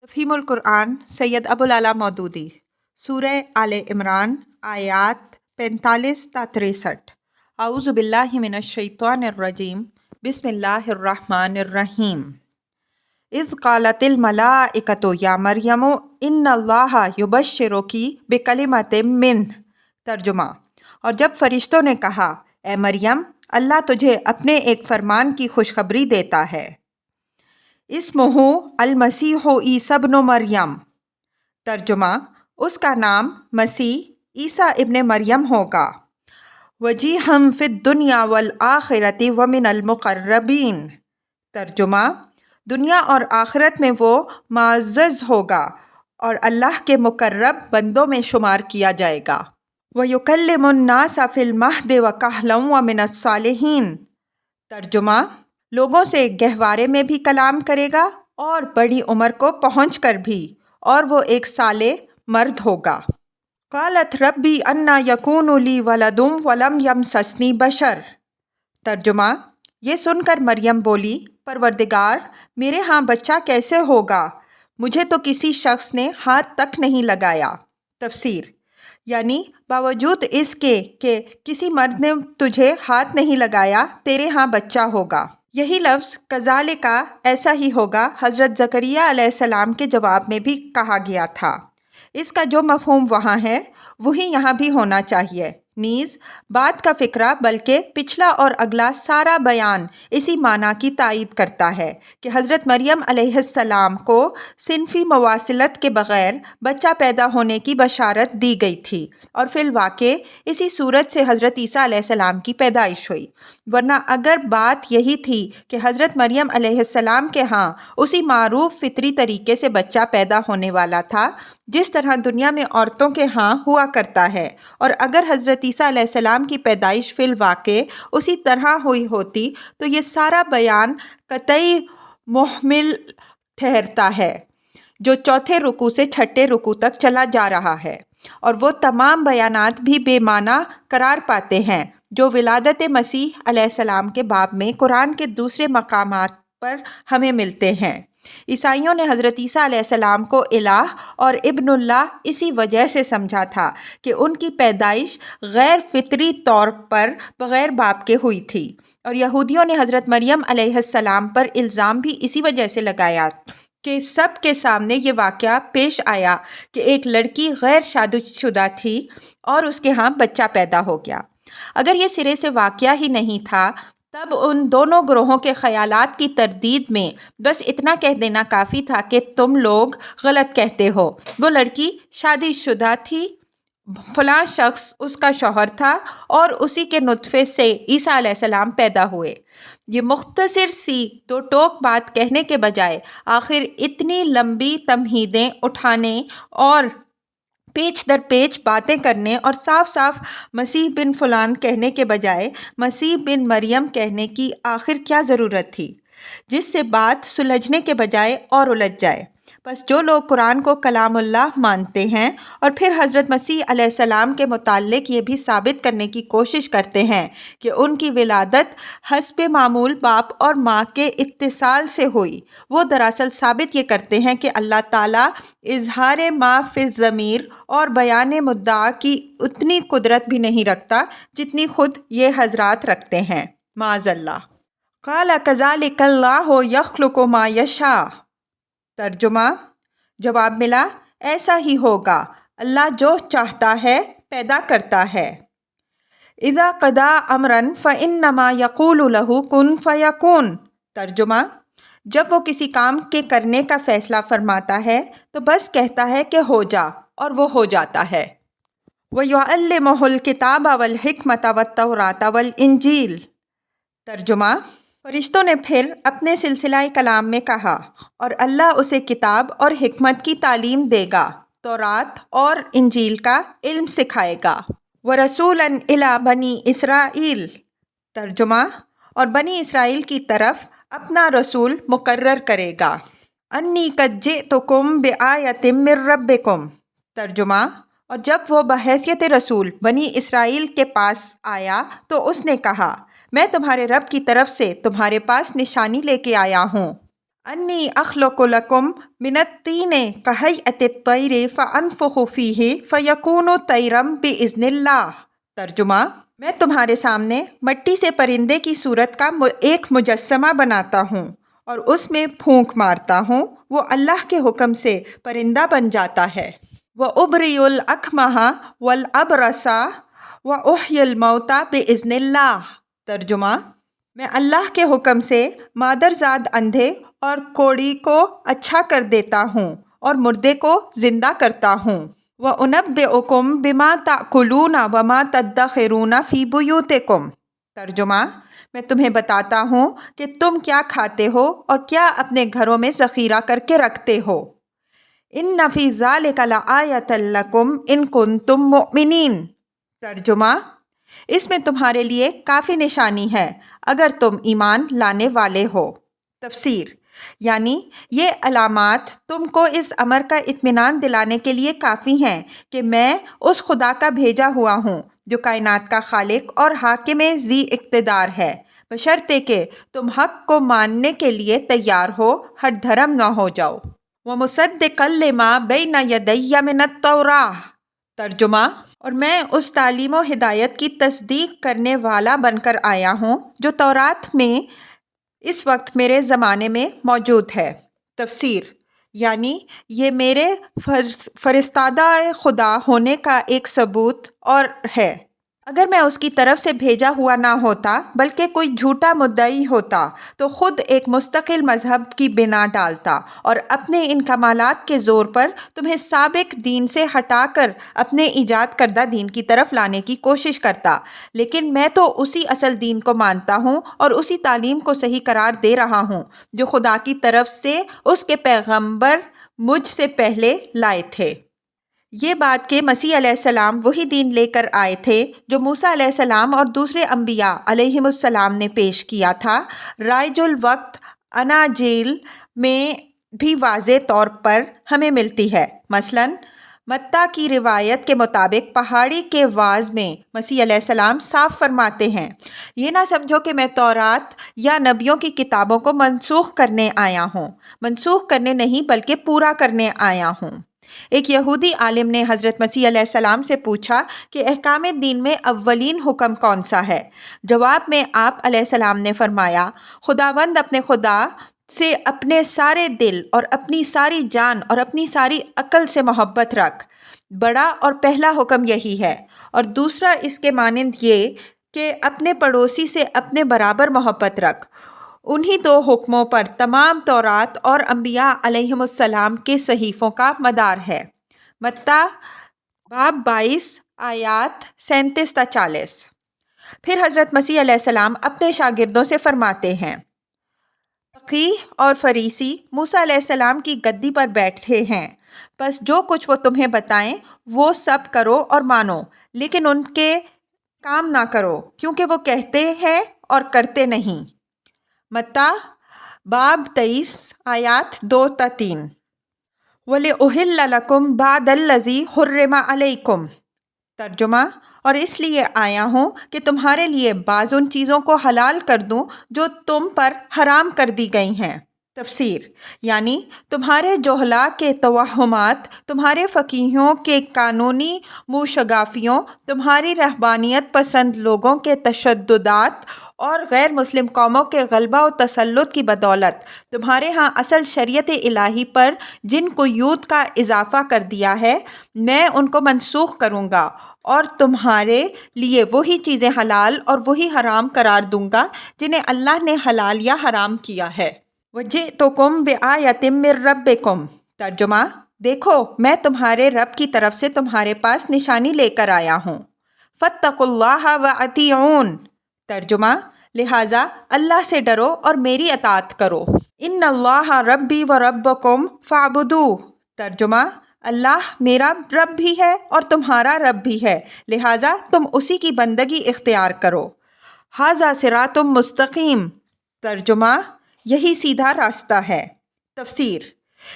تفہیم القرآن سید ابوالعلا مودودی سورہ آل عمران آیات 45 تا 63۔ اعوذ باللہ من الشیطان الرجیم، بسم اللہ الرحمن الرحیم۔ اذ قالت الملائکۃ یا مریم ان اللہ یبشرکی بکلمۃ منہ۔ ترجمہ: اور جب فرشتوں نے کہا، اے مریم، اللہ تجھے اپنے ایک فرمان کی خوشخبری دیتا ہے۔ اسمہ المسیح عیسی ابن مریم۔ ترجمہ: اس کا نام مسیح عیسیٰ ابن مریم ہوگا۔ وجیہا فی الدنیا والآخرۃ ومن المقربین۔ ترجمہ: دنیا اور آخرت میں وہ معزز ہوگا اور اللہ کے مقرب بندوں میں شمار کیا جائے گا۔ ویکلم الناس فی المہد وکہلا ومن الصالحین۔ ترجمہ: لوگوں سے گہوارے میں بھی کلام کرے گا اور بڑی عمر کو پہنچ کر بھی، اور وہ ایک صالح مرد ہوگا۔ قالت ربی انا یکون لی ولد ولم یمسسنی بشر۔ ترجمہ: یہ سن کر مریم بولی، پروردگار، میرے ہاں بچہ کیسے ہوگا؟ مجھے تو کسی شخص نے ہاتھ تک نہیں لگایا۔ تفسیر: یعنی باوجود اس کے کہ کسی مرد نے تجھے ہاتھ نہیں لگایا، تیرے ہاں بچہ ہوگا۔ یہی لفظ کذالک، ایسا ہی ہوگا، حضرت زکریا علیہ السلام کے جواب میں بھی کہا گیا تھا۔ اس کا جو مفہوم وہاں ہے وہی یہاں بھی ہونا چاہیے۔ نیز بات کا فقرہ بلکہ پچھلا اور اگلا سارا بیان اسی معنی کی تائید کرتا ہے کہ حضرت مریم علیہ السلام کو صنفی مواصلت کے بغیر بچہ پیدا ہونے کی بشارت دی گئی تھی، اور فی الواقع اسی صورت سے حضرت عیسیٰ علیہ السلام کی پیدائش ہوئی۔ ورنہ اگر بات یہی تھی کہ حضرت مریم علیہ السلام کے ہاں اسی معروف فطری طریقے سے بچہ پیدا ہونے والا تھا جس طرح دنیا میں عورتوں کے ہاں ہوا کرتا ہے، اور اگر حضرت عیسیٰ علیہ السلام کی پیدائش فی الواقع اسی طرح ہوئی ہوتی تو یہ سارا بیان قطعی محمل ٹھہرتا ہے جو چوتھے رکوع سے چھٹے رکوع تک چلا جا رہا ہے، اور وہ تمام بیانات بھی بے معنی قرار پاتے ہیں جو ولادت مسیح علیہ السلام کے باب میں قرآن کے دوسرے مقامات پر ہمیں ملتے ہیں۔ عیسائیوں نے حضرت عیسیٰ علیہ السلام کو الہ اور ابن اللہ اسی وجہ سے سمجھا تھا کہ ان کی پیدائش غیر فطری طور پر بغیر باپ کے ہوئی تھی، اور یہودیوں نے حضرت مریم علیہ السلام پر الزام بھی اسی وجہ سے لگایا کہ سب کے سامنے یہ واقعہ پیش آیا کہ ایک لڑکی غیر شادی شدہ تھی اور اس کے ہاں بچہ پیدا ہو گیا۔ اگر یہ سرے سے واقعہ ہی نہیں تھا تب ان دونوں گروہوں کے خیالات کی تردید میں بس اتنا کہہ دینا کافی تھا کہ تم لوگ غلط کہتے ہو، وہ لڑکی شادی شدہ تھی، فلاں شخص اس کا شوہر تھا، اور اسی کے نطفے سے عیسیٰ علیہ السلام پیدا ہوئے۔ یہ مختصر سی دو ٹوک بات کہنے کے بجائے آخر اتنی لمبی تمہیدیں اٹھانے اور پیچ در پیچ باتیں کرنے اور صاف صاف مسیح بن فلان کہنے کے بجائے مسیح بن مریم کہنے کی آخر کیا ضرورت تھی، جس سے بات سلجھنے کے بجائے اور الجھ جائے؟ بس جو لوگ قرآن کو کلام اللہ مانتے ہیں اور پھر حضرت مسیح علیہ السلام کے متعلق یہ بھی ثابت کرنے کی کوشش کرتے ہیں کہ ان کی ولادت حسب معمول باپ اور ماں کے اتصال سے ہوئی، وہ دراصل ثابت یہ کرتے ہیں کہ اللہ تعالیٰ اظہار ما فی الضمیر اور بیان مدعا کی اتنی قدرت بھی نہیں رکھتا جتنی خود یہ حضرات رکھتے ہیں، معاذ اللہ۔ قال کذالک اللہ یخلق ما یشاء۔ ترجمہ: جواب ملا، ایسا ہی ہوگا، اللہ جو چاہتا ہے پیدا کرتا ہے۔ اذا قضى امرا فانما يقول له كن فيكون۔ ترجمہ: جب وہ کسی کام کے کرنے کا فیصلہ فرماتا ہے تو بس کہتا ہے کہ ہو جا، اور وہ ہو جاتا ہے۔ وَيُعَلِّمُهُ الْكِتَابَ وَالْحِكْمَةَ وَالتَّوْرَاةَ وَالْإِنْجِيلَ۔ ترجمہ: فرشتوں نے پھر اپنے سلسلہ کلام میں کہا، اور اللہ اسے کتاب اور حکمت کی تعلیم دے گا، تورات اور انجیل کا علم سکھائے گا۔ وَرَسُولًا إِلَىٰ بَنِي إِسْرَائِيلَ۔ ترجمہ: اور بنی اسرائیل کی طرف اپنا رسول مقرر کرے گا۔ انی قد جئتکم بآیۃ من ربکم۔ ترجمہ: اور جب وہ بحیثیت رسول بنی اسرائیل کے پاس آیا تو اس نے کہا، میں تمہارے رب کی طرف سے تمہارے پاس نشانی لے کے آیا ہوں۔ انی اخلق لکم من الطین کہیئۃ الطیر فانفخ فیہ فیکون طیرا باذن اللہ۔ ترجمہ: میں تمہارے سامنے مٹی سے پرندے کی صورت کا ایک مجسمہ بناتا ہوں اور اس میں پھونک مارتا ہوں، وہ اللہ کے حکم سے پرندہ بن جاتا ہے۔ وَأُبْرِئُ الْأَكْمَحَ وَالْأَبْرَصَ وَأُحْيِي الْمَوْتَى بِإِذْنِ اللَّهِ۔ ترجمہ: میں اللہ کے حکم سے مادرزاد اندھے اور کوڑی کو اچھا کر دیتا ہوں اور مردے کو زندہ کرتا ہوں۔ وَأُنَبِّئُكُم بِمَا تَأْكُلُونَ وَمَا تَدَّخِرُونَ فِي بُيُوتِكُم۔ ترجمہ: میں تمہیں بتاتا ہوں کہ تم کیا کھاتے ہو اور کیا اپنے گھروں میں ذخیرہ کر کے رکھتے ہو۔ اِنَّ فِي ذَلِكَ لَآیَةً لَکُمْ اِن کُنتُم مُؤْمِنِینَ۔ ترجمہ: اس میں تمہارے لیے کافی نشانی ہے اگر تم ایمان لانے والے ہو۔ تفسیر: یعنی یہ علامات تم کو اس امر کا اطمینان دلانے کے لیے کافی ہیں کہ میں اس خدا کا بھیجا ہوا ہوں جو کائنات کا خالق اور حاکم ذی اقتدار ہے، بشرطے کہ تم حق کو ماننے کے لیے تیار ہو، ہٹ دھرم نہ ہو جاؤ۔ وَمُصَدِّقًا لِمَا بَيْنَ يَدَيَّ مِنَ التَّوْرَاةِ۔ ترجمہ: اور میں اس تعلیم و ہدایت کی تصدیق کرنے والا بن کر آیا ہوں جو تورات میں اس وقت میرے زمانے میں موجود ہے۔ تفسیر: یعنی یہ میرے فرستادہ خدا ہونے کا ایک ثبوت اور ہے۔ اگر میں اس کی طرف سے بھیجا ہوا نہ ہوتا بلکہ کوئی جھوٹا مدعی ہوتا تو خود ایک مستقل مذہب کی بنا ڈالتا اور اپنے ان کمالات کے زور پر تمہیں سابق دین سے ہٹا کر اپنے ایجاد کردہ دین کی طرف لانے کی کوشش کرتا، لیکن میں تو اسی اصل دین کو مانتا ہوں اور اسی تعلیم کو صحیح قرار دے رہا ہوں جو خدا کی طرف سے اس کے پیغمبر مجھ سے پہلے لائے تھے۔ یہ بات کہ مسیح علیہ السلام وہی دین لے کر آئے تھے جو موسیٰ علیہ السلام اور دوسرے انبیاء علیہم السلام نے پیش کیا تھا، رائج الوقت اناجیل میں بھی واضح طور پر ہمیں ملتی ہے۔ مثلاً متی کی روایت کے مطابق پہاڑی کے وعظ میں مسیح علیہ السلام صاف فرماتے ہیں، یہ نہ سمجھو کہ میں تورات یا نبیوں کی کتابوں کو منسوخ کرنے آیا ہوں، منسوخ کرنے نہیں بلکہ پورا کرنے آیا ہوں۔ ایک یہودی عالم نے حضرت مسیح علیہ السلام سے پوچھا کہ احکام دین میں اولین حکم کون سا ہے؟ جواب میں آپ علیہ السلام نے فرمایا، خداوند اپنے خدا سے اپنے سارے دل اور اپنی ساری جان اور اپنی ساری عقل سے محبت رکھ۔ بڑا اور پہلا حکم یہی ہے، اور دوسرا اس کے مانند یہ کہ اپنے پڑوسی سے اپنے برابر محبت رکھ۔ انہی دو حکموں پر تمام تورات اور انبیاء علیہم السلام کے صحیفوں کا مدار ہے۔ متی باب 22 آیات 37 تا 40۔ پھر حضرت مسیح علیہ السلام اپنے شاگردوں سے فرماتے ہیں، فقیہ اور فریسی موسیٰ علیہ السلام کی گدی پر بیٹھے ہیں، بس جو کچھ وہ تمہیں بتائیں وہ سب کرو اور مانو، لیکن ان کے کام نہ کرو کیونکہ وہ کہتے ہیں اور کرتے نہیں۔ متی باب 23 آیات 2 تا 3۔ وَلِأُحِلَّ لَكُمْ بَعْضَ الَّذِي حُرِّمَ عَلَيْكُمْ۔ ترجمہ: اور اس لیے آیا ہوں کہ تمہارے لیے بعض ان چیزوں کو حلال کر دوں جو تم پر حرام کر دی گئی ہیں۔ تفسیر: یعنی تمہارے جہلاء کے توہمات، تمہارے فقیہوں کے قانونی موشگافیوں، تمہاری رہبانیت پسند لوگوں کے تشددات اور غیر مسلم قوموں کے غلبہ و تسلط کی بدولت تمہارے ہاں اصل شریعت الہی پر جن قیود کا اضافہ کر دیا ہے، میں ان کو منسوخ کروں گا اور تمہارے لیے وہی چیزیں حلال اور وہی حرام قرار دوں گا جنہیں اللہ نے حلال یا حرام کیا ہے۔ وَجِئْتُكُم بِآیَةٍ مِّن رَبِّكُم۔ ترجمہ: دیکھو میں تمہارے رب کی طرف سے تمہارے پاس نشانی لے کر آیا ہوں۔ فَاتَّقُوا اللَّهَ وَأَطِیعُونِ۔ ترجمہ: لہٰذا اللہ سے ڈرو اور میری اطاعت کرو۔ ان اللہ ربی و ربکم فاعبدوہ۔ ترجمہ: اللہ میرا رب بھی ہے اور تمہارا رب بھی ہے، لہٰذا تم اسی کی بندگی اختیار کرو۔ ھذا صراط مستقیم۔ ترجمہ: یہی سیدھا راستہ ہے۔ تفسیر: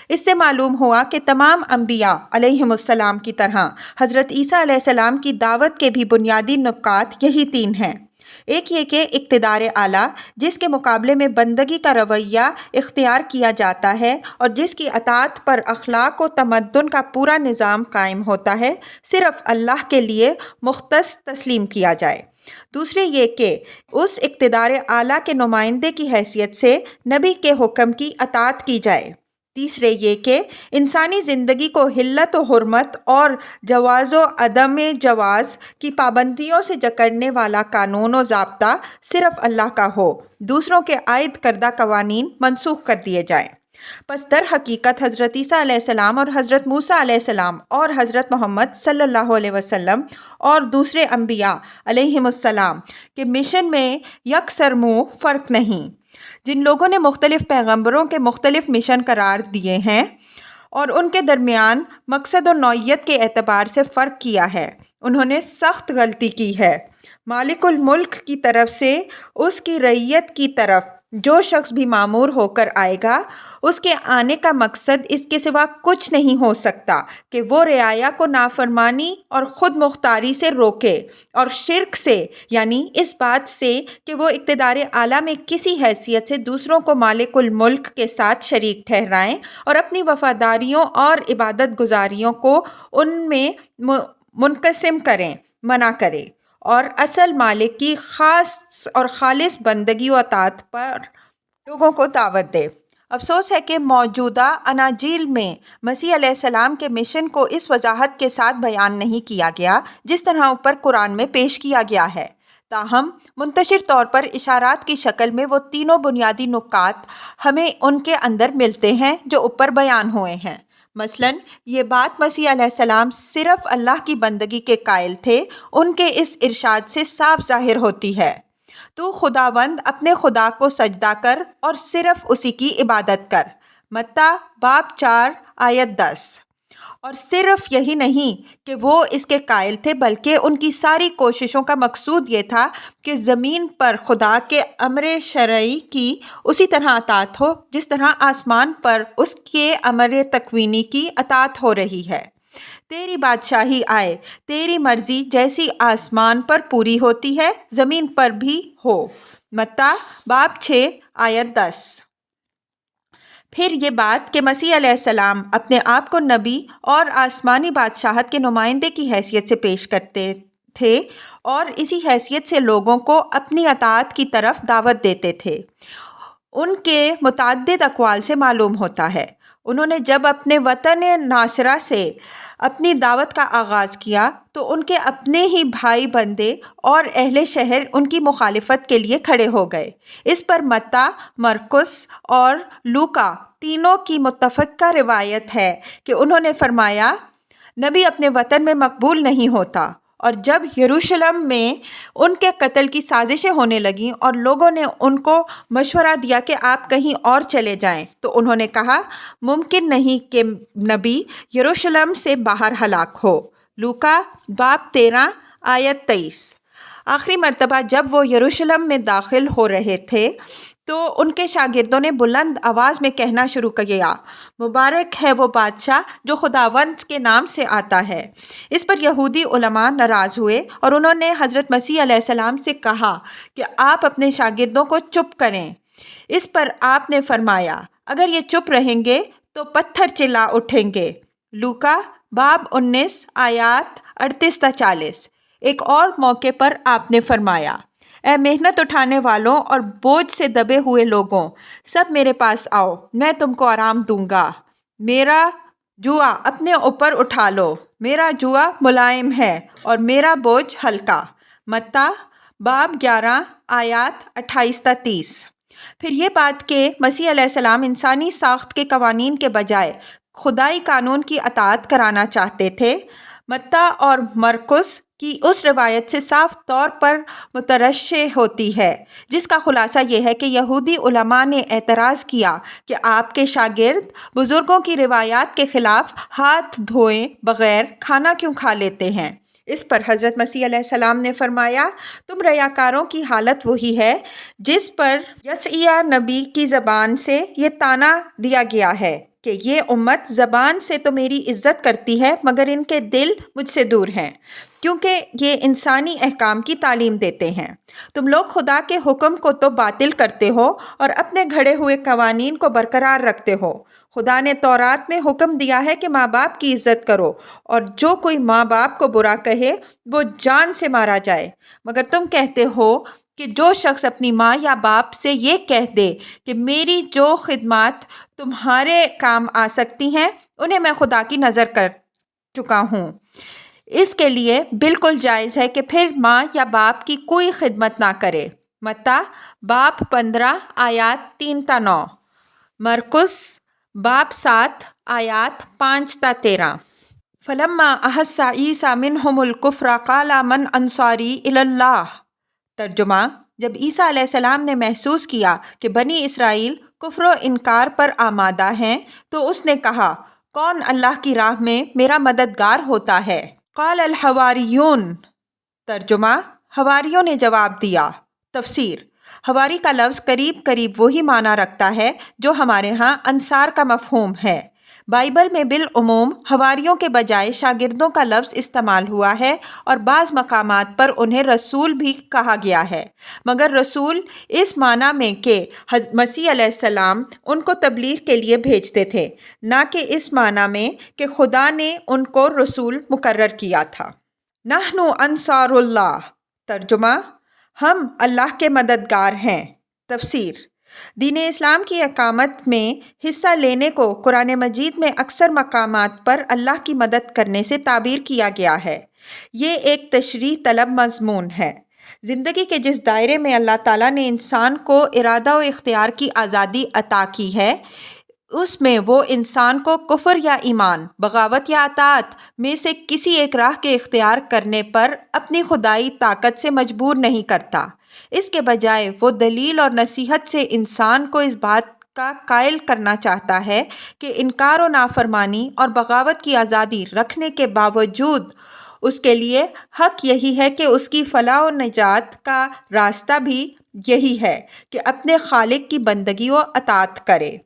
اس سے معلوم ہوا کہ تمام انبیاء علیہم السلام کی طرح حضرت عیسیٰ علیہ السلام کی دعوت کے بھی بنیادی نکات یہی تین ہیں۔ ایک یہ کہ اقتدار اعلیٰ جس کے مقابلے میں بندگی کا رویہ اختیار کیا جاتا ہے اور جس کی اطاعت پر اخلاق و تمدن کا پورا نظام قائم ہوتا ہے، صرف اللہ کے لیے مختص تسلیم کیا جائے۔ دوسرے یہ کہ اس اقتدار اعلیٰ کے نمائندے کی حیثیت سے نبی کے حکم کی اطاعت کی جائے۔ تیسرے یہ کہ انسانی زندگی کو حلت و حرمت اور جواز و عدم جواز کی پابندیوں سے جکڑنے والا قانون و ضابطہ صرف اللہ کا ہو، دوسروں کے عائد کردہ قوانین منسوخ کر دیے جائیں۔ پس در حقیقت حضرت عیسیٰ علیہ السلام اور حضرت موسیٰ علیہ السلام اور حضرت محمد صلی اللہ علیہ وسلم اور دوسرے انبیاء علیہم السلام کے مشن میں یکسرمو فرق نہیں۔ جن لوگوں نے مختلف پیغمبروں کے مختلف مشن قرار دیے ہیں اور ان کے درمیان مقصد و نوعیت کے اعتبار سے فرق کیا ہے، انہوں نے سخت غلطی کی ہے۔ مالک الملک کی طرف سے اس کی رعیت کی طرف جو شخص بھی مامور ہو کر آئے گا، اس کے آنے کا مقصد اس کے سوا کچھ نہیں ہو سکتا کہ وہ رعایا کو نافرمانی اور خود مختاری سے روکے اور شرک سے، یعنی اس بات سے کہ وہ اقتدار اعلیٰ میں کسی حیثیت سے دوسروں کو مالک الملک کے ساتھ شریک ٹھہرائیں اور اپنی وفاداریوں اور عبادت گزاریوں کو ان میں منقسم کریں، منع کرے اور اصل مالک کی خاص اور خالص بندگی و اطاعت پر لوگوں کو دعوت دے۔ افسوس ہے کہ موجودہ اناجیل میں مسیح علیہ السلام کے مشن کو اس وضاحت کے ساتھ بیان نہیں کیا گیا جس طرح اوپر قرآن میں پیش کیا گیا ہے۔ تاہم منتشر طور پر اشارات کی شکل میں وہ تینوں بنیادی نکات ہمیں ان کے اندر ملتے ہیں جو اوپر بیان ہوئے ہیں۔ مثلاً یہ بات مسیح علیہ السلام صرف اللہ کی بندگی کے قائل تھے، ان کے اس ارشاد سے صاف ظاہر ہوتی ہے، تو خداوند اپنے خدا کو سجدہ کر اور صرف اسی کی عبادت کر، متی باب 4 آیت 10۔ اور صرف یہی نہیں کہ وہ اس کے قائل تھے بلکہ ان کی ساری کوششوں کا مقصود یہ تھا کہ زمین پر خدا کے امر شرعی کی اسی طرح اطاعت ہو جس طرح آسمان پر اس کے امر تکوینی کی اطاعت ہو رہی ہے۔ تیری بادشاہی آئے، تیری مرضی جیسی آسمان پر پوری ہوتی ہے زمین پر بھی ہو، متی باب 6 آیت 10۔ پھر یہ بات کہ مسیح علیہ السلام اپنے آپ کو نبی اور آسمانی بادشاہت کے نمائندے کی حیثیت سے پیش کرتے تھے اور اسی حیثیت سے لوگوں کو اپنی اطاعت کی طرف دعوت دیتے تھے، ان کے متعدد اقوال سے معلوم ہوتا ہے۔ انہوں نے جب اپنے وطن ناصرہ سے اپنی دعوت کا آغاز کیا تو ان کے اپنے ہی بھائی بندے اور اہل شہر ان کی مخالفت کے لیے کھڑے ہو گئے۔ اس پر متی، مرقس اور لوکا تینوں کی متفقہ روایت ہے کہ انہوں نے فرمایا، نبی اپنے وطن میں مقبول نہیں ہوتا۔ اور جب یروشلم میں ان کے قتل کی سازشیں ہونے لگیں اور لوگوں نے ان کو مشورہ دیا کہ آپ کہیں اور چلے جائیں تو انہوں نے کہا، ممکن نہیں کہ نبی یروشلم سے باہر ہلاک ہو، لوکا باب 13 آیت 23۔ آخری مرتبہ جب وہ یروشلم میں داخل ہو رہے تھے تو ان کے شاگردوں نے بلند آواز میں کہنا شروع کیا، مبارک ہے وہ بادشاہ جو خداوند کے نام سے آتا ہے۔ اس پر یہودی علماء ناراض ہوئے اور انہوں نے حضرت مسیح علیہ السلام سے کہا کہ آپ اپنے شاگردوں کو چپ کریں۔ اس پر آپ نے فرمایا، اگر یہ چپ رہیں گے تو پتھر چلا اٹھیں گے، لوکا باب 19 آیات 38 تا 40۔ ایک اور موقع پر آپ نے فرمایا، اے محنت اٹھانے والوں اور بوجھ سے دبے ہوئے لوگوں، سب میرے پاس آؤ، میں تم کو آرام دوں گا۔ میرا جوا اپنے اوپر اٹھا لو، میرا جوا ملائم ہے اور میرا بوجھ ہلکا، متی باب 11 آیات 28 تا 30۔ پھر یہ بات کہ مسیح علیہ السلام انسانی ساخت کے قوانین کے بجائے خدائی قانون کی اطاعت کرانا چاہتے تھے، متی اور مرقس کی اس روایت سے صاف طور پر مترشح ہوتی ہے، جس کا خلاصہ یہ ہے کہ یہودی علماء نے اعتراض کیا کہ آپ کے شاگرد بزرگوں کی روایات کے خلاف ہاتھ دھوئے بغیر کھانا کیوں کھا لیتے ہیں۔ اس پر حضرت مسیح علیہ السلام نے فرمایا، تم ریاکاروں کی حالت وہی ہے جس پر یسعیاہ نبی کی زبان سے یہ طعنہ دیا گیا ہے کہ یہ امت زبان سے تو میری عزت کرتی ہے مگر ان کے دل مجھ سے دور ہیں، کیونکہ یہ انسانی احکام کی تعلیم دیتے ہیں۔ تم لوگ خدا کے حکم کو تو باطل کرتے ہو اور اپنے گھڑے ہوئے قوانین کو برقرار رکھتے ہو۔ خدا نے تورات میں حکم دیا ہے کہ ماں باپ کی عزت کرو، اور جو کوئی ماں باپ کو برا کہے وہ جان سے مارا جائے، مگر تم کہتے ہو کہ جو شخص اپنی ماں یا باپ سے یہ کہہ دے کہ میری جو خدمات تمہارے کام آ سکتی ہیں انہیں میں خدا کی نظر کر چکا ہوں، اس کے لیے بالکل جائز ہے کہ پھر ماں یا باپ کی کوئی خدمت نہ کرے۔ متی باب 15 آیات 3 تا 9، مرقس باب 7 آیات 5 تا 13۔ فلما احس عیسیٰ منہم الکفر قال من انصاری الی اللہ۔ ترجمہ: جب عیسیٰ علیہ السلام نے محسوس کیا کہ بنی اسرائیل کفر و انکار پر آمادہ ہیں تو اس نے کہا، کون اللہ کی راہ میں میرا مددگار ہوتا ہے؟ قال الحواریون۔ ترجمہ: حواریوں نے جواب دیا۔ تفسیر: حواری کا لفظ قریب قریب وہی معنی رکھتا ہے جو ہمارے ہاں انصار کا مفہوم ہے۔ بائبل میں بالعموم حواریوں کے بجائے شاگردوں کا لفظ استعمال ہوا ہے، اور بعض مقامات پر انہیں رسول بھی کہا گیا ہے، مگر رسول اس معنی میں کہ مسیح علیہ السلام ان کو تبلیغ کے لیے بھیجتے تھے، نہ کہ اس معنی میں کہ خدا نے ان کو رسول مقرر کیا تھا۔ نحن انصار اللہ۔ ترجمہ: ہم اللہ کے مددگار ہیں۔ تفسیر: دین اسلام کی اقامت میں حصہ لینے کو قرآن مجید میں اکثر مقامات پر اللہ کی مدد کرنے سے تعبیر کیا گیا ہے۔ یہ ایک تشریح طلب مضمون ہے۔ زندگی کے جس دائرے میں اللہ تعالیٰ نے انسان کو ارادہ و اختیار کی آزادی عطا کی ہے، اس میں وہ انسان کو کفر یا ایمان، بغاوت یا اطاعت میں سے کسی ایک راہ کے اختیار کرنے پر اپنی خدائی طاقت سے مجبور نہیں کرتا۔ اس کے بجائے وہ دلیل اور نصیحت سے انسان کو اس بات کا قائل کرنا چاہتا ہے کہ انکار و نافرمانی اور بغاوت کی آزادی رکھنے کے باوجود اس کے لیے حق یہی ہے کہ اس کی فلاح و نجات کا راستہ بھی یہی ہے کہ اپنے خالق کی بندگی و اطاعت کرے۔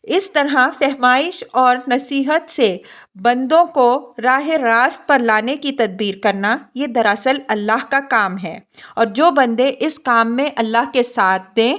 اس طرح فہمائش اور نصیحت سے بندوں کو راہ راست پر لانے کی تدبیر کرنا، یہ دراصل اللہ کا کام ہے، اور جو بندے اس کام میں اللہ کے ساتھ دیں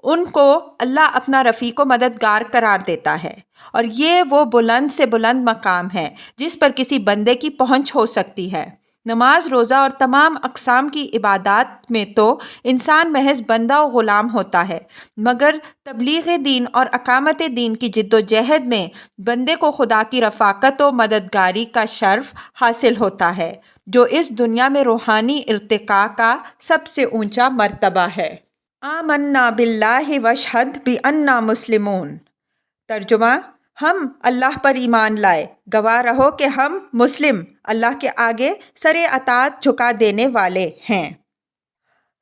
ان کو اللہ اپنا رفیق و مددگار قرار دیتا ہے، اور یہ وہ بلند سے بلند مقام ہے جس پر کسی بندے کی پہنچ ہو سکتی ہے۔ نماز، روزہ اور تمام اقسام کی عبادات میں تو انسان محض بندہ و غلام ہوتا ہے، مگر تبلیغ دین اور اقامت دین کی جد و جہد میں بندے کو خدا کی رفاقت و مددگاری کا شرف حاصل ہوتا ہے، جو اس دنیا میں روحانی ارتقاء کا سب سے اونچا مرتبہ ہے۔ آمنا باللہ واشہد بأننا مسلمون۔ ترجمہ: ہم اللہ پر ایمان لائے، گواہ رہو کہ ہم مسلم، اللہ کے آگے سر اطاعت جھکا دینے والے ہیں۔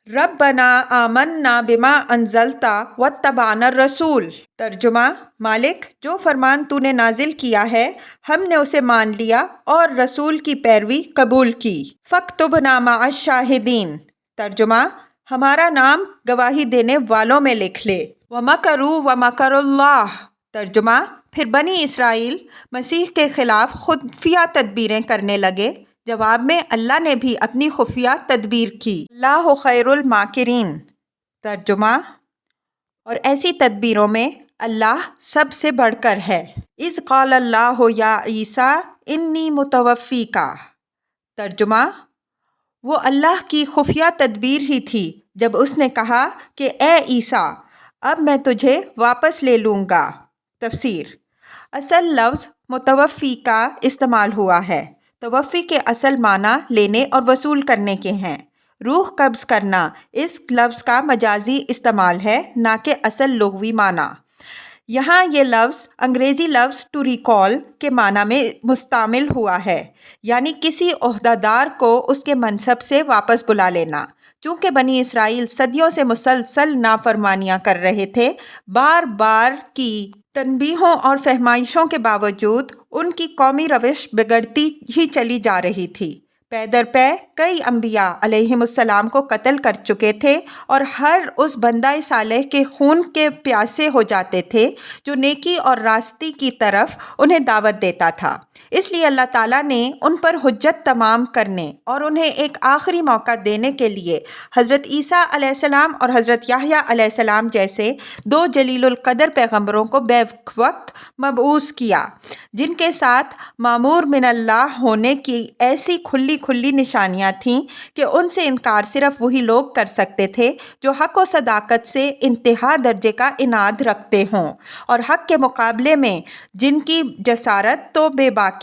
ربنا آمنا بما انزلت واتبعنا الرسول۔ ترجمہ: مالک، جو فرمان تو نے نازل کیا ہے ہم نے اسے مان لیا اور رسول کی پیروی قبول کی۔ فاکتبنا مع الشاہدین۔ ترجمہ: ہمارا نام گواہی دینے والوں میں لکھ لے۔ ومکروا ومکر اللہ۔ ترجمہ: پھر بنی اسرائیل مسیح کے خلاف خفیہ تدبیریں کرنے لگے، جواب میں اللہ نے بھی اپنی خفیہ تدبیر کی۔ اللہ خیر الماکرین۔ ترجمہ: اور ایسی تدبیروں میں اللہ سب سے بڑھ کر ہے۔ اذ قال اللہ یا عیسیٰ انی متوفیک۔ ترجمہ: وہ اللہ کی خفیہ تدبیر ہی تھی جب اس نے کہا کہ اے عیسیٰ، اب میں تجھے واپس لے لوں گا۔ تفسیر: اصل لفظ متوفی کا استعمال ہوا ہے۔ توفی کے اصل معنی لینے اور وصول کرنے کے ہیں۔ روح قبض کرنا اس لفظ کا مجازی استعمال ہے، نہ کہ اصل لغوی معنی۔ یہاں یہ لفظ انگریزی لفظ ٹو ریکال کے معنی میں مستعمل ہوا ہے، یعنی کسی عہدیدار کو اس کے منصب سے واپس بلا لینا۔ چونکہ بنی اسرائیل صدیوں سے مسلسل نافرمانیاں کر رہے تھے، بار بار کی تنبیہوں اور فہمائشوں کے باوجود ان کی قومی روش بگڑتی ہی چلی جا رہی تھی۔ پے در پے کئی انبیاء علیہم السلام کو قتل کر چکے تھے اور ہر اس بندہ صالح کے خون کے پیاسے ہو جاتے تھے جو نیکی اور راستی کی طرف انہیں دعوت دیتا تھا۔ اس لیے اللہ تعالیٰ نے ان پر حجت تمام کرنے اور انہیں ایک آخری موقع دینے کے لیے حضرت عیسیٰ علیہ السلام اور حضرت یحییٰ علیہ السلام جیسے دو جلیل القدر پیغمبروں کو بیک وقت مبعوث کیا، جن کے ساتھ مامور من اللہ ہونے کی ایسی کھلی نشانیاں تھیں کہ ان سے انکار صرف وہی لوگ کر سکتے تھے جو حق و صداقت سے انتہا درجے کا عناد رکھتے ہوں، اور حق کے مقابلے میں جن کی جسارت تو بے باکی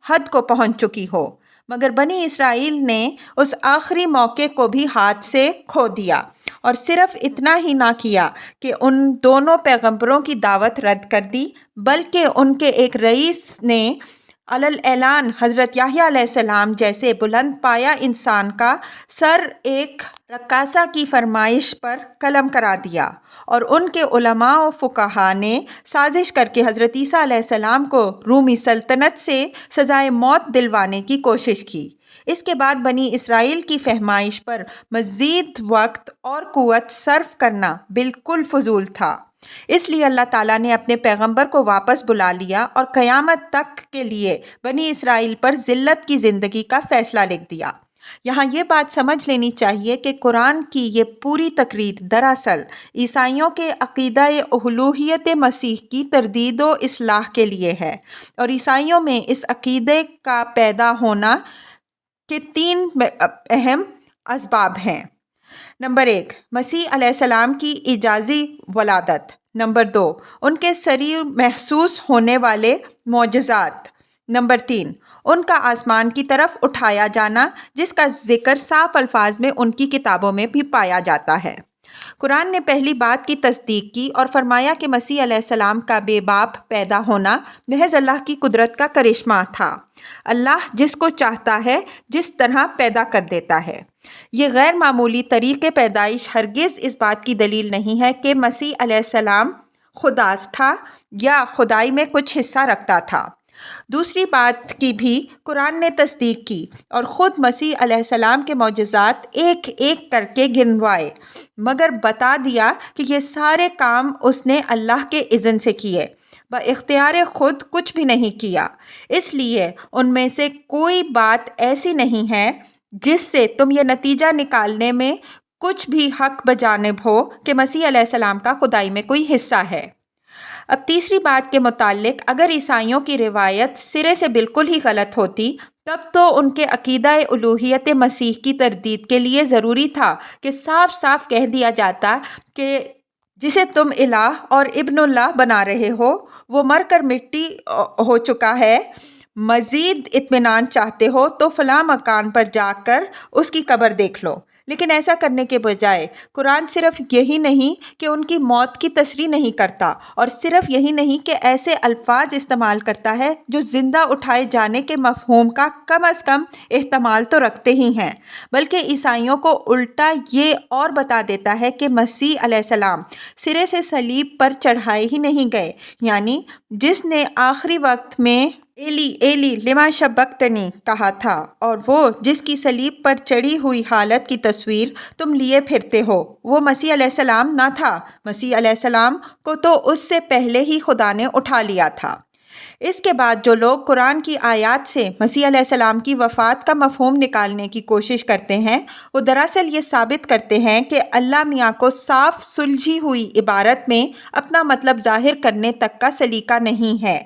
حد کو پہنچ چکی ہو۔ مگر بنی اسرائیل نے اس آخری موقع کو بھی ہاتھ سے کھو دیا، اور صرف اتنا ہی نہ کیا کہ ان دونوں پیغمبروں کی دعوت رد کر دی، بلکہ ان کے ایک رئیس نے علل اعلان حضرت یحییٰ علیہ السلام جیسے بلند پایا انسان کا سر ایک رقاصہ کی فرمائش پر قلم کرا دیا، اور ان کے علماء و فقہا نے سازش کر کے حضرت عیسیٰ علیہ السلام کو رومی سلطنت سے سزائے موت دلوانے کی کوشش کی۔ اس کے بعد بنی اسرائیل کی فہمائش پر مزید وقت اور قوت صرف کرنا بالکل فضول تھا۔ اس لیے اللہ تعالیٰ نے اپنے پیغمبر کو واپس بلا لیا اور قیامت تک کے لیے بنی اسرائیل پر ذلت کی زندگی کا فیصلہ لکھ دیا۔ یہاں یہ بات سمجھ لینی چاہیے کہ قرآن کی یہ پوری تقریر دراصل عیسائیوں کے عقیدہ الوہیت مسیح کی تردید و اصلاح کے لیے ہے، اور عیسائیوں میں اس عقیدے کا پیدا ہونا کے 3 اہم اسباب ہیں۔ نمبر 1، مسیح علیہ السلام کی اعجازی ولادت۔ نمبر 2، ان کے سریع محسوس ہونے والے معجزات۔ نمبر 3، ان کا آسمان کی طرف اٹھایا جانا، جس کا ذکر صاف الفاظ میں ان کی کتابوں میں بھی پایا جاتا ہے۔ قرآن نے پہلی بات کی تصدیق کی اور فرمایا کہ مسیح علیہ السلام کا بے باپ پیدا ہونا محض اللہ کی قدرت کا کرشمہ تھا۔ اللہ جس کو چاہتا ہے جس طرح پیدا کر دیتا ہے۔ یہ غیر معمولی طریقے پیدائش ہرگز اس بات کی دلیل نہیں ہے کہ مسیح علیہ السلام خدا تھا یا خدائی میں کچھ حصہ رکھتا تھا۔ دوسری بات کی بھی قرآن نے تصدیق کی اور خود مسیح علیہ السلام کے معجزات ایک ایک کر کے گنوائے، مگر بتا دیا کہ یہ سارے کام اس نے اللہ کے اذن سے کیے، باختیار خود کچھ بھی نہیں کیا۔ اس لیے ان میں سے کوئی بات ایسی نہیں ہے جس سے تم یہ نتیجہ نکالنے میں کچھ بھی حق بجانب ہو کہ مسیح علیہ السلام کا خدائی میں کوئی حصہ ہے۔ اب تیسری بات کے متعلق اگر عیسائیوں کی روایت سرے سے بالکل ہی غلط ہوتی، تب تو ان کے عقیدہ الوہیت مسیح کی تردید کے لیے ضروری تھا کہ صاف صاف کہہ دیا جاتا کہ جسے تم الہ اور ابن اللہ بنا رہے ہو وہ مر کر مٹی ہو چکا ہے۔ مزید اطمینان چاہتے ہو تو فلاں مکان پر جا کر اس کی قبر دیکھ لو۔ لیکن ایسا کرنے کے بجائے قرآن صرف یہی نہیں کہ ان کی موت کی تصریح نہیں کرتا، اور صرف یہی نہیں کہ ایسے الفاظ استعمال کرتا ہے جو زندہ اٹھائے جانے کے مفہوم کا کم از کم احتمال تو رکھتے ہی ہیں، بلکہ عیسائیوں کو الٹا یہ اور بتا دیتا ہے کہ مسیح علیہ السلام سرے سے صلیب پر چڑھائے ہی نہیں گئے، یعنی جس نے آخری وقت میں ایلی ایلی لما شبقتنی کہا تھا، اور وہ جس کی صلیب پر چڑھی ہوئی حالت کی تصویر تم لیے پھرتے ہو، وہ مسیح علیہ السلام نہ تھا۔ مسیح علیہ السلام کو تو اس سے پہلے ہی خدا نے اٹھا لیا تھا۔ اس کے بعد جو لوگ قرآن کی آیات سے مسیح علیہ السلام کی وفات کا مفہوم نکالنے کی کوشش کرتے ہیں، وہ دراصل یہ ثابت کرتے ہیں کہ اللہ میاں کو صاف سلجھی ہوئی عبارت میں اپنا مطلب ظاہر کرنے تک کا سلیقہ نہیں ہے۔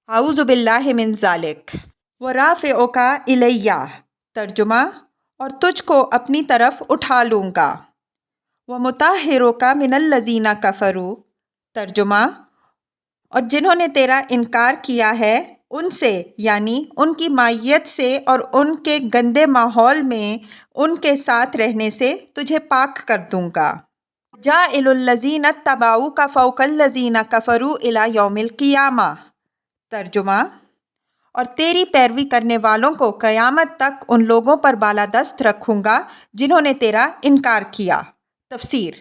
اعوذ باللہ من ذالک ورافعک الیہ، ترجمہ، اور تجھ کو اپنی طرف اٹھا لوں گا، ومطہرک من الذین کفروا، ترجمہ، اور جنہوں نے تیرا انکار کیا ہے ان سے، یعنی ان کی مائیت سے اور ان کے گندے ماحول میں ان کے ساتھ رہنے سے تجھے پاک کر دوں گا۔ جاعل الذین اتبعوک فوق الذین کفروا الی یوم القیامہ، ترجمہ، اور تیری پیروی کرنے والوں کو قیامت تک ان لوگوں پر بالادست رکھوں گا جنہوں نے تیرا انکار کیا۔ تفسیر: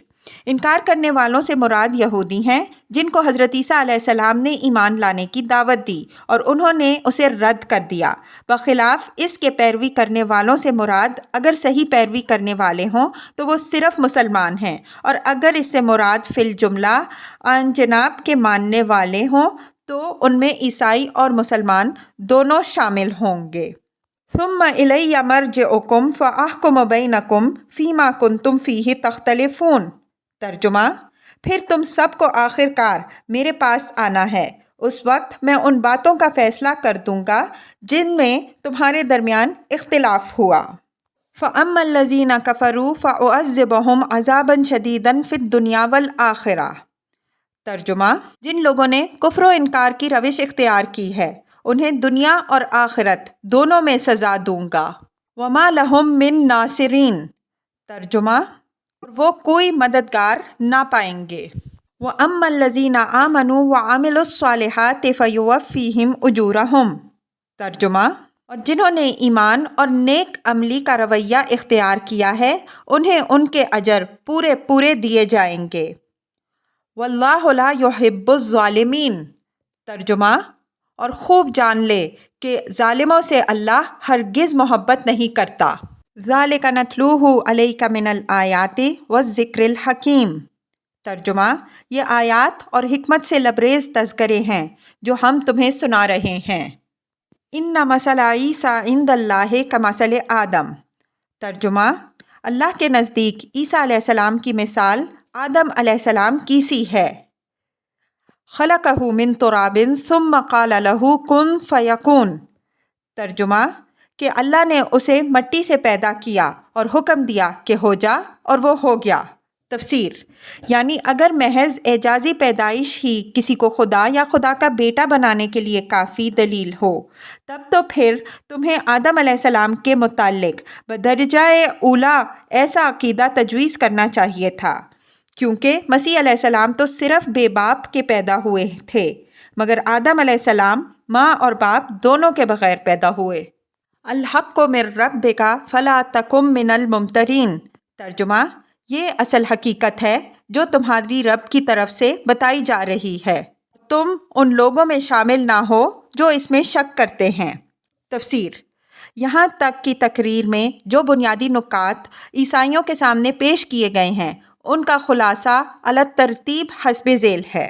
انکار کرنے والوں سے مراد یہودی ہیں جن کو حضرت عیسیٰ علیہ السلام نے ایمان لانے کی دعوت دی اور انہوں نے اسے رد کر دیا۔ بخلاف اس کے پیروی کرنے والوں سے مراد اگر صحیح پیروی کرنے والے ہوں تو وہ صرف مسلمان ہیں، اور اگر اس سے مراد فی الجملہ آن جناب کے ماننے والے ہوں تو ان میں عیسائی اور مسلمان دونوں شامل ہوں گے۔ ثم الی مرجعکم فاحکم بینکم فیما کنتم فیہ تختلفون۔ ترجمہ: پھر تم سب کو آخر کار میرے پاس آنا ہے، اس وقت میں ان باتوں کا فیصلہ کر دوں گا جن میں تمہارے درمیان اختلاف ہوا۔ فَأَمَّا الَّذِينَ كَفَرُوا فَأُعَذِّبُهُمْ عَذَابًا شَدِيدًا فِي الدُّنْيَا وَالْآخِرَةِ۔ ترجمہ: جن لوگوں نے کفر و انکار کی روش اختیار کی ہے انہیں دنیا اور آخرت دونوں میں سزا دوں گا۔ وَمَا لَهُم مِّن نَاصِرِينَ۔ ترجمہ: وہ کوئی مددگار نہ پائیں گے۔ وَأَمَّا الَّذِينَ آمَنُوا وَعَمِلُوا الصَّالِحَاتِ فَيُوَفِّيهِمْ أُجُورَهُمْ۔ ترجمہ: اور جنہوں نے ایمان اور نیک عملی کا رویہ اختیار کیا ہے انہیں ان کے اجر پورے پورے دیے جائیں گے۔ وَاللَّهُ لَا يُحِبُّ الظَّالِمِينَ۔ ترجمہ: اور خوب جان لے کہ ظالموں سے اللہ ہرگز محبت نہیں کرتا۔ ذَلِكَ نَتْلُوهُ عَلَيْكَ مِنَ الْآيَاتِ وَالذِّكْرِ الْحَكِيمِ۔ ترجمہ: یہ آیات اور حکمت سے لبریز تذکرے ہیں جو ہم تمہیں سنا رہے ہیں۔ اِنَّ مَثَلَ عِیسیٰ عِندَ اللہِ کَمَثَلِ آدم۔ ترجمہ: اللہ کے نزدیک عیسیٰ علیہ السلام کی مثال آدم علیہ السلام کی سی ہے۔ خَلَقَهُ مِن تُرَابٍ ثُمَّ قَالَ لَهُ كُن فَيَكُونُ۔ ترجمہ: کہ اللہ نے اسے مٹی سے پیدا کیا اور حکم دیا کہ ہو جا اور وہ ہو گیا۔ تفسیر: یعنی اگر محض اعجازی پیدائش ہی کسی کو خدا یا خدا کا بیٹا بنانے کے لیے کافی دلیل ہو تب تو پھر تمہیں آدم علیہ السلام کے متعلق بدرجہ اولیٰ ایسا عقیدہ تجویز کرنا چاہیے تھا، کیونکہ مسیح علیہ السلام تو صرف بے باپ کے پیدا ہوئے تھے، مگر آدم علیہ السلام ماں اور باپ دونوں کے بغیر پیدا ہوئے۔ الحق من ربک فلا تکن من الممترین۔ ترجمہ: یہ اصل حقیقت ہے جو تمہاری رب کی طرف سے بتائی جا رہی ہے، تم ان لوگوں میں شامل نہ ہو جو اس میں شک کرتے ہیں۔ تفسیر: یہاں تک کی تقریر میں جو بنیادی نکات عیسائیوں کے سامنے پیش کیے گئے ہیں ان کا خلاصہ علی ترتیب حسب ذیل ہے۔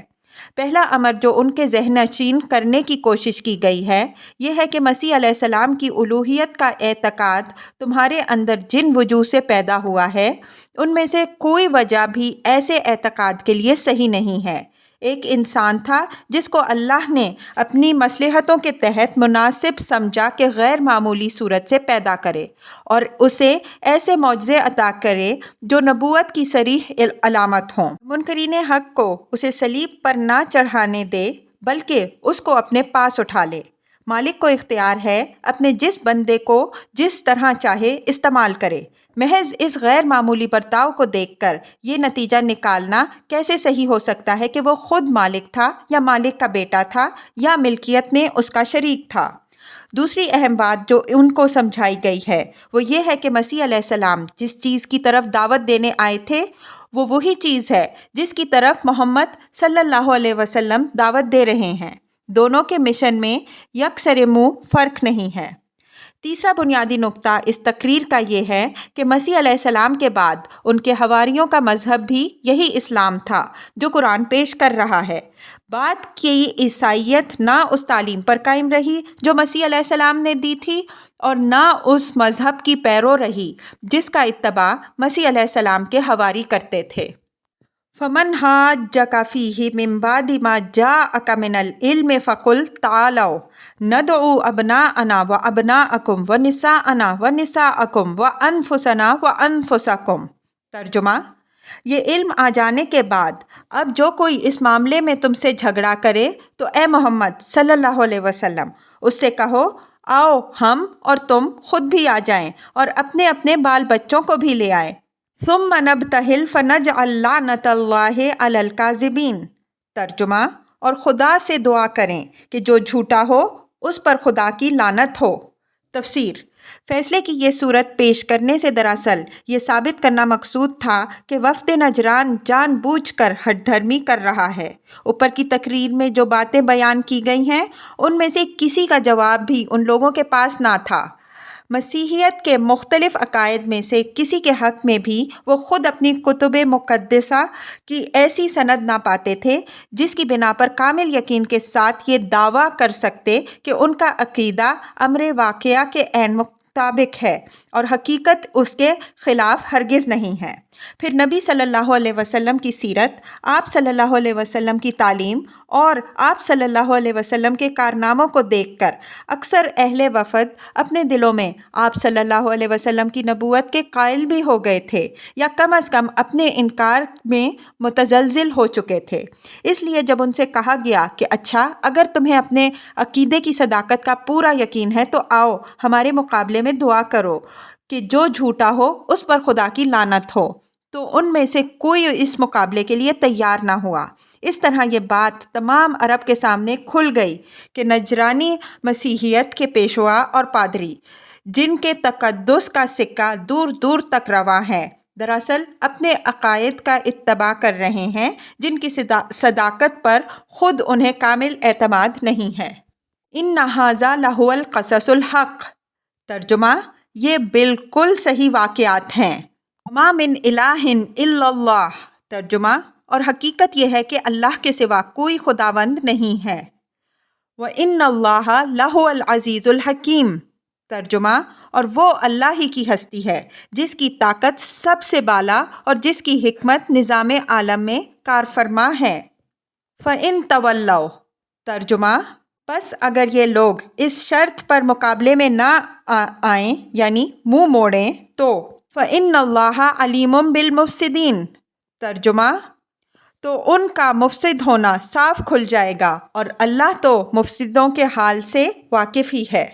پہلا امر جو ان کے ذہن نشین کرنے کی کوشش کی گئی ہے یہ ہے کہ مسیح علیہ السلام کی الوہیت کا اعتقاد تمہارے اندر جن وجوہ سے پیدا ہوا ہے ان میں سے کوئی وجہ بھی ایسے اعتقاد کے لیے صحیح نہیں ہے۔ ایک انسان تھا جس کو اللہ نے اپنی مصلحتوں کے تحت مناسب سمجھا کہ غیر معمولی صورت سے پیدا کرے اور اسے ایسے معجزے عطا کرے جو نبوت کی صریح علامت ہوں۔ منکرین حق کو اسے صلیب پر نہ چڑھانے دے بلکہ اس کو اپنے پاس اٹھا لے۔ مالک کو اختیار ہے اپنے جس بندے کو جس طرح چاہے استعمال کرے۔ محض اس غیر معمولی برتاؤ کو دیکھ کر یہ نتیجہ نکالنا کیسے صحیح ہو سکتا ہے کہ وہ خود مالک تھا یا مالک کا بیٹا تھا یا ملکیت میں اس کا شریک تھا۔ دوسری اہم بات جو ان کو سمجھائی گئی ہے وہ یہ ہے کہ مسیح علیہ السلام جس چیز کی طرف دعوت دینے آئے تھے وہ وہی چیز ہے جس کی طرف محمد صلی اللہ علیہ وسلم دعوت دے رہے ہیں۔ دونوں کے مشن میں یکسر منہ فرق نہیں ہے۔ تیسرا بنیادی نقطہ اس تقریر کا یہ ہے کہ مسیح علیہ السلام کے بعد ان کے حواریوں کا مذہب بھی یہی اسلام تھا جو قرآن پیش کر رہا ہے۔ بعد کی عیسائیت نہ اس تعلیم پر قائم رہی جو مسیح علیہ السلام نے دی تھی اور نہ اس مذہب کی پیرو رہی جس کا اتباع مسیح علیہ السلام کے حواری کرتے تھے۔ فَمَنْ حَاجَّكَ فِيهِ مِنْ بَعْدِ مَا جَاءَكَ مِنَ الْعِلْمِ فَقُلْ تَعَالَوْا نَدْعُوا أَبْنَاءَنَا وَأَبْنَاءَكُمْ وَنِسَاءَنَا وَنِسَاءَكُمْ وَأَنفُسَنَا وَأَنفُسَكُمْ۔ ترجمہ: یہ علم آ جانے کے بعد اب جو کوئی اس معاملے میں تم سے جھگڑا کرے تو اے محمد صلی اللہ علیہ وسلم اس سے کہو آؤ ہم اور تم خود بھی آ جائیں اور اپنے اپنے بال بچوں کو بھی لے آئیں۔ ثم نبتہل فنجعل لعنت اللہ علی الکاذبین۔ ترجمہ: اور خدا سے دعا کریں کہ جو جھوٹا ہو اس پر خدا کی لعنت ہو۔ تفسیر: فیصلے کی یہ صورت پیش کرنے سے دراصل یہ ثابت کرنا مقصود تھا کہ وفد نجران جان بوجھ کر ہٹ دھرمی کر رہا ہے۔ اوپر کی تقریر میں جو باتیں بیان کی گئی ہیں ان میں سے کسی کا جواب بھی ان لوگوں کے پاس نہ تھا۔ مسیحیت کے مختلف عقائد میں سے کسی کے حق میں بھی وہ خود اپنی کتب مقدسہ کی ایسی سند نہ پاتے تھے جس کی بنا پر کامل یقین کے ساتھ یہ دعویٰ کر سکتے کہ ان کا عقیدہ امر واقعہ کے عین مطابق ہے اور حقیقت اس کے خلاف ہرگز نہیں ہے۔ پھر نبی صلی اللہ علیہ وسلم کی سیرت، آپ صلی اللہ علیہ وسلم کی تعلیم اور آپ صلی اللہ علیہ وسلم کے کارناموں کو دیکھ کر اکثر اہل وفد اپنے دلوں میں آپ صلی اللہ علیہ وسلم کی نبوت کے قائل بھی ہو گئے تھے یا کم از کم اپنے انکار میں متزلزل ہو چکے تھے۔ اس لیے جب ان سے کہا گیا کہ اچھا اگر تمہیں اپنے عقیدے کی صداقت کا پورا یقین ہے تو آؤ ہمارے مقابلے میں دعا کرو کہ جو جھوٹا ہو اس پر خدا کی لعنت ہو، تو ان میں سے کوئی اس مقابلے کے لیے تیار نہ ہوا۔ اس طرح یہ بات تمام عرب کے سامنے کھل گئی کہ نجرانی مسیحیت کے پیشوا اور پادری جن کے تقدس کا سکہ دور دور تک رواں ہے، دراصل اپنے عقائد کا اتباع کر رہے ہیں جن کی صداقت پر خود انہیں کامل اعتماد نہیں ہے۔ ان ھذا لہو القصص الحق، ترجمہ یہ بالکل صحیح واقعات ہیں۔ وما من الہ الا اللہ، ترجمہ اور حقیقت یہ ہے کہ اللہ کے سوا کوئی خداوند نہیں ہے۔ وَإِنَّ اللَّهَ لَهُوَ الْعَزِيزُ الْحَكِيمُ، ترجمہ اور وہ اللہ ہی کی ہستی ہے جس کی طاقت سب سے بالا اور جس کی حکمت نظام عالم میں کارفرما ہے۔ فَإِن تَوَلَّوْا، ترجمہ پس اگر یہ لوگ اس شرط پر مقابلے میں نہ آئیں یعنی منہ موڑیں تو فَإِنَّ اللَّهَ عَلِيمٌ بِالْمُفْسِدِينَ، ترجمہ تو ان کا مفسد ہونا صاف کھل جائے گا اور اللہ تو مفسدوں کے حال سے واقف ہی ہے۔